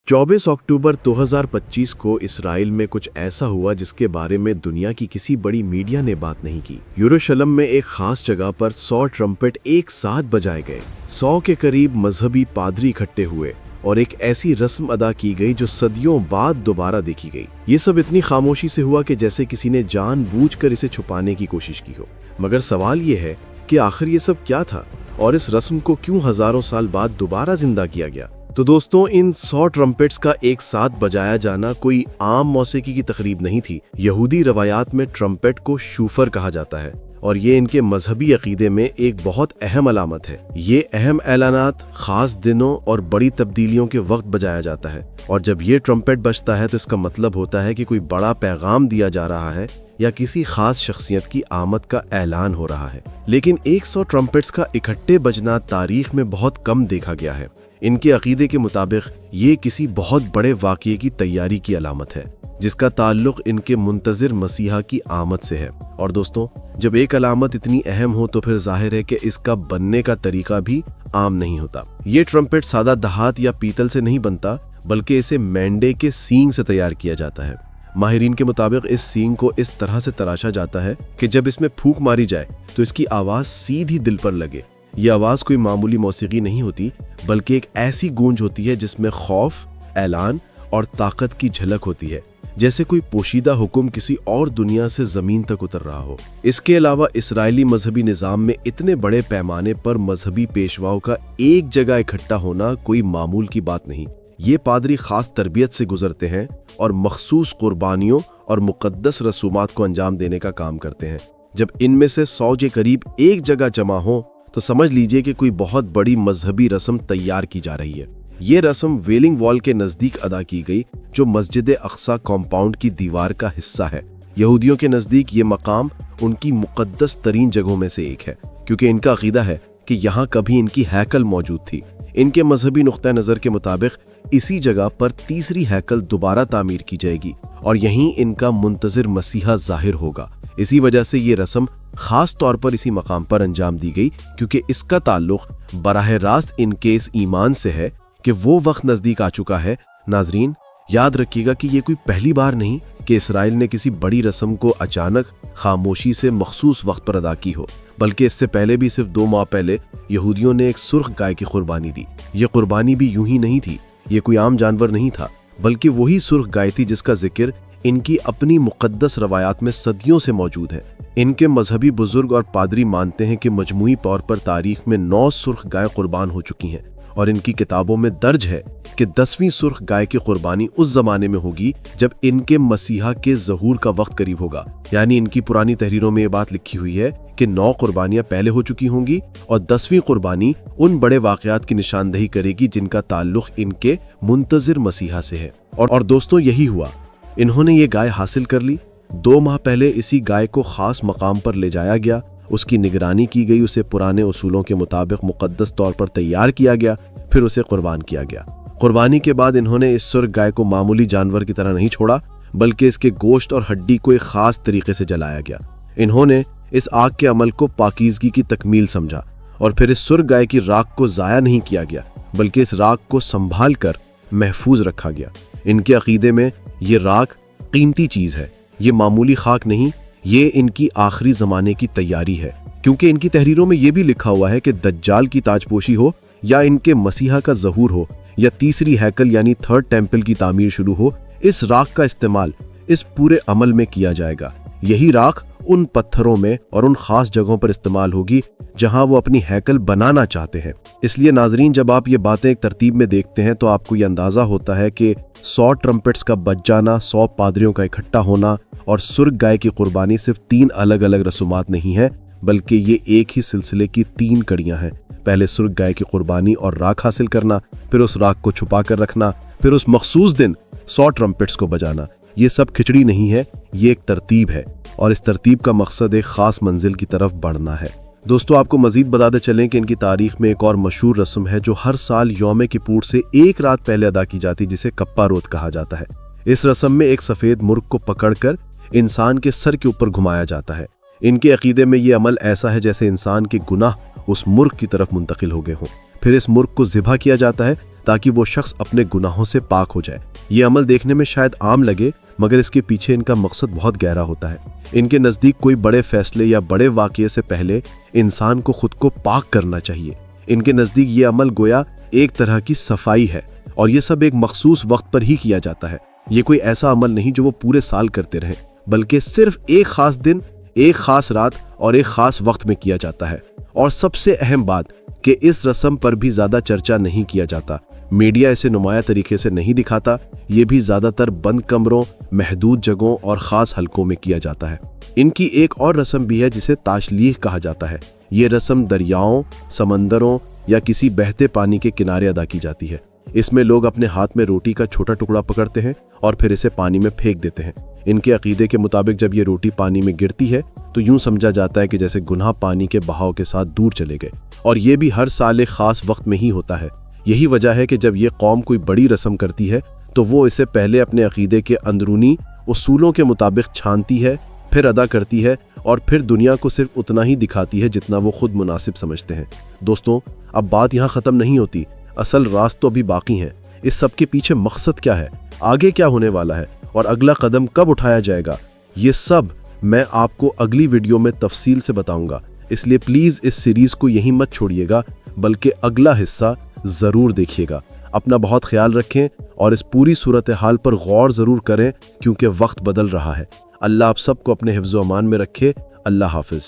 24 अक्टूबर 2025 को इसराइल में कुछ ऐसा हुआ जिसके बारे में दुनिया की किसी बड़ी मीडिया ने बात नहीं की। यरूशलेम में एक खास जगह पर 100 ट्रम्पेट एक साथ बजाए गए। 100 के करीब मजहबी पादरी इकट्ठे हुए और एक ऐसी रस्म अदा की गई जो सदियों बाद दोबारा देखी गई। ये सब इतनी खामोशी से हुआ कि जैसे किसी ने जानबूझकर इसे छुपाने की कोशिश की हो। मगर सवाल ये है कि आखिर ये सब क्या था और इस रस्म को क्यों हजारों साल बाद दोबारा जिंदा किया गया। तो दोस्तों, इन 100 ट्रम्पेट्स का एक साथ बजाया जाना कोई आम मौसीकी की तकरीब नहीं थी। यहूदी रवायात में ट्रम्पेट को शूफर कहा जाता है और ये इनके मजहबी अकीदे में एक बहुत अहम अलामत है। ये अहम ऐलानात, खास दिनों और बड़ी तब्दीलियों के वक्त बजाया जाता है और जब ये ट्रम्पेट बजता है तो इसका मतलब होता है कि कोई बड़ा पैगाम दिया जा रहा है या किसी खास शख्सियत की आमद का ऐलान हो रहा है। लेकिन 100 ट्रम्पेट्स का इकट्ठे बजना तारीख में बहुत कम देखा गया है। इनके अकीदे के मुताबिक ये किसी बहुत बड़े वाक़ये की तैयारी की अलामत है जिसका ताल्लुक इनके मुंतज़िर मसीहा की आमद से है। और दोस्तों, जब एक अलामत इतनी अहम हो तो फिर जाहिर है कि इसका बनने का तरीका भी आम नहीं होता। ये ट्रम्पेट सादा धात या पीतल से नहीं बनता, बल्कि इसे मेंढे के सींग से तैयार किया जाता है। माहिरीन के मुताबिक इस सींग को इस तरह से तराशा जाता है कि जब इसमें फूंक मारी जाए तो इसकी आवाज़ सीधी दिल पर लगे। ये आवाज़ कोई मामूली मौसीकी नहीं होती, बल्कि एक ऐसी गूंज होती है जिसमें खौफ, ऐलान और ताकत की झलक होती है, जैसे कोई पोशीदा हुक्म किसी और दुनिया से ज़मीन तक उतर रहा हो। इसके अलावा इसराइली मजहबी निज़ाम में इतने बड़े पैमाने पर मजहबी पेशवाओं का एक जगह इकट्ठा होना कोई मामूल की बात नहीं। ये पादरी खास तरबियत से गुजरते हैं और मखसूस कुर्बानियों और मुक़द्दस रसूमात को अंजाम देने का काम करते हैं। जब इनमें से 100 के करीब एक जगह जमा हो तो समझ लीजिए कि कोई बहुत बड़ी मजहबी रस्म तैयार की जा रही है। ये रस्म वेलिंग वॉल के नज़दीक अदा की गई, जो मस्जिद अक्सा कॉम्पाउंड की दीवार का हिस्सा है। यहूदियों के नज़दीक ये मकाम उनकी मुक़द्दस तरीन जगहों में से एक है, क्योंकि इनका अक़ीदा है कि यहाँ कभी इनकी हैकल मौजूद थी। इनके मजहबी नुक्ता नज़र के मुताबिक इसी जगह पर तीसरी हैकल दोबारा तामीर की जाएगी और यहीं इनका मुंतज़िर मसीहा ज़ाहिर होगा। इसी वजह से ये रस्म खास तौर पर इसी मकाम पर अंजाम दी गई, क्योंकि इसका ताल्लुक बराह रास्त इनके इस ईमान से है कि वो वक्त नज़दीक आ चुका है। नाजरीन, याद रखिएगा कि ये कोई पहली बार नहीं कि इसराइल ने किसी बड़ी रस्म को अचानक खामोशी से मखसूस वक्त पर अदा की हो, बल्कि इससे पहले भी सिर्फ 2 माह पहले यहूदियों ने एक सुर्ख गाय की कुर्बानी दी। ये कुर्बानी भी यूं ही नहीं थी, ये कोई आम जानवर नहीं था, बल्कि वही सुर्ख गाय थी जिसका जिक्र इनकी अपनी मुक़द्दस रवायात में सदियों से मौजूद है। इनके मजहबी बुजुर्ग और पादरी मानते हैं कि मजमूई तौर पर तारीख में 9 सुर्ख गाय कुर्बान हो चुकी हैं और इनकी किताबों में दर्ज है कि 10वीं सुर्ख गाय की कुर्बानी उस जमाने में होगी जब इनके मसीहा के ज़हूर का वक्त करीब होगा। यानी इनकी पुरानी तहरीरों में ये बात लिखी हुई है कि 9 कुर्बानियां पहले हो चुकी होंगी और 10वीं कुर्बानी उन बड़े वाक़यात की निशानदही करेगी जिनका ताल्लुक इनके मुंतज़िर मसीहा से है। और दोस्तों, यही हुआ। इन्होंने ये गाय हासिल कर ली। 2 माह पहले इसी गाय को खास मकाम पर ले जाया गया, उसकी निगरानी की गई, उसे पुराने उसूलों के मुताबिक मुक़द्दस तौर पर तैयार किया गया, फिर उसे कुर्बान किया गया। कुर्बानी के बाद इन्होंने इस सुर्ख गाय को मामूली जानवर की तरह नहीं छोड़ा, बल्कि इसके गोश्त और हड्डी को एक खास तरीके से जलाया गया। इन्होंने इस आग के अमल को पाकीज़गी की तकमील समझा और फिर इस सुर्ख गाय की राख को ज़ाया नहीं किया गया, बल्कि इस राख को संभाल कर महफूज रखा गया। इनके अकीदे में ये राख कीमती चीज़ है, ये मामूली खाक नहीं, ये इनकी आखिरी ज़माने की तैयारी है, क्योंकि इनकी तहरीरों में ये भी लिखा हुआ है कि दज्जाल की ताजपोशी हो या इनके मसीहा का ज़हूर हो या तीसरी हैकल यानी 3rd टेम्पल की तामीर शुरू हो, इस राख का इस्तेमाल इस पूरे अमल में किया जाएगा। यही राख उन पत्थरों में और उन खास जगहों पर इस्तेमाल होगी जहां वो अपनी हैकल बनाना चाहते हैं। इसलिए नाजरीन, जब आप ये बातें एक तरतीब में देखते हैं तो आपको ये अंदाज़ा होता है कि 100 ट्रम्पेट्स का बज जाना, 100 पादरियों का इकट्ठा होना और सुर्ख गाय की कुर्बानी सिर्फ 3 अलग अलग रसूमात नहीं है, बल्कि ये एक ही सिलसिले की 3 कड़ियां हैं। पहले सुर्ख गाय की कुर्बानी और राख हासिल करना, फिर उस राख को छुपा कर रखना, फिर उस मखसूस दिन 100 ट्रम्पेट्स को बजाना। ये सब खिचड़ी नहीं है, ये एक तरतीब है और इस तरतीब का मकसद एक खास मंजिल की तरफ बढ़ना है। दोस्तों, आपको मजीद बताते चलें कि इनकी तारीख में एक और मशहूर रस्म है जो हर साल यौम किपूर से एक रात पहले अदा की जाती, जिसे कप्पा रोत कहा जाता है। इस रस्म में एक सफ़ेद मुर्ग को पकड़कर इंसान के सर के ऊपर घुमाया जाता है। इनके अकीदे में ये अमल ऐसा है जैसे इंसान के गुनाह उस मुर्ग की तरफ मुंतकिल हो गए हों। फिर इस मुर्ग को ज़िबा किया जाता है ताकि वो शख्स अपने गुनाहों से पाक हो जाए। ये अमल देखने में शायद आम लगे, मगर इसके पीछे इनका मकसद बहुत गहरा होता है। इनके नज़दीक कोई बड़े फैसले या बड़े वाक़ये से पहले इंसान को खुद को पाक करना चाहिए। इनके नज़दीक ये अमल गोया एक तरह की सफाई है, और ये सब एक मखसूस वक्त पर ही किया जाता है। ये कोई ऐसा अमल नहीं जो वो पूरे साल करते रहें, बल्कि सिर्फ एक खास दिन, एक खास रात और एक खास वक्त में किया जाता है। और सबसे अहम बात कि इस रस्म पर भी ज़्यादा चर्चा नहीं किया जाता। मीडिया इसे नुमाया तरीके से नहीं दिखाता। ये भी ज़्यादातर बंद कमरों, महदूद जगहों और ख़ास हलकों में किया जाता है। इनकी एक और रस्म भी है जिसे ताशलीह कहा जाता है। ये रस्म दरियाओं, समंदरों या किसी बहते पानी के किनारे अदा की जाती है। इसमें लोग अपने हाथ में रोटी का छोटा टुकड़ा पकड़ते हैं और फिर इसे पानी में फेंक देते हैं। इनके अकीदे के मुताबिक जब ये रोटी पानी में गिरती है तो यूं समझा जाता है कि जैसे गुनाह पानी के बहाव के साथ दूर चले गए, और ये भी हर साल एक खास वक्त में ही होता है। यही वजह है कि जब ये कौम कोई बड़ी रस्म करती है तो वो इसे पहले अपने अकीदे के अंदरूनी उसूलों के मुताबिक छानती है, फिर अदा करती है, और फिर दुनिया को सिर्फ उतना ही दिखाती है जितना वो खुद मुनासिब समझते हैं। दोस्तों, अब बात यहाँ ख़त्म नहीं होती। असल राज तो अभी बाकी है। इस सब के पीछे मकसद क्या है, आगे क्या होने वाला है और अगला कदम कब उठाया जाएगा, ये सब मैं आपको अगली वीडियो में तफसील से बताऊंगा। इसलिए प्लीज़ इस सीरीज़ को यहीं मत छोड़िएगा, बल्कि अगला हिस्सा ज़रूर देखिएगा। अपना बहुत ख्याल रखें और इस पूरी सूरत हाल पर गौर ज़रूर करें, क्योंकि वक्त बदल रहा है। अल्लाह आप सबको अपने हिफ्ज़-ओ-अमान में रखे। अल्लाह हाफ़िज़।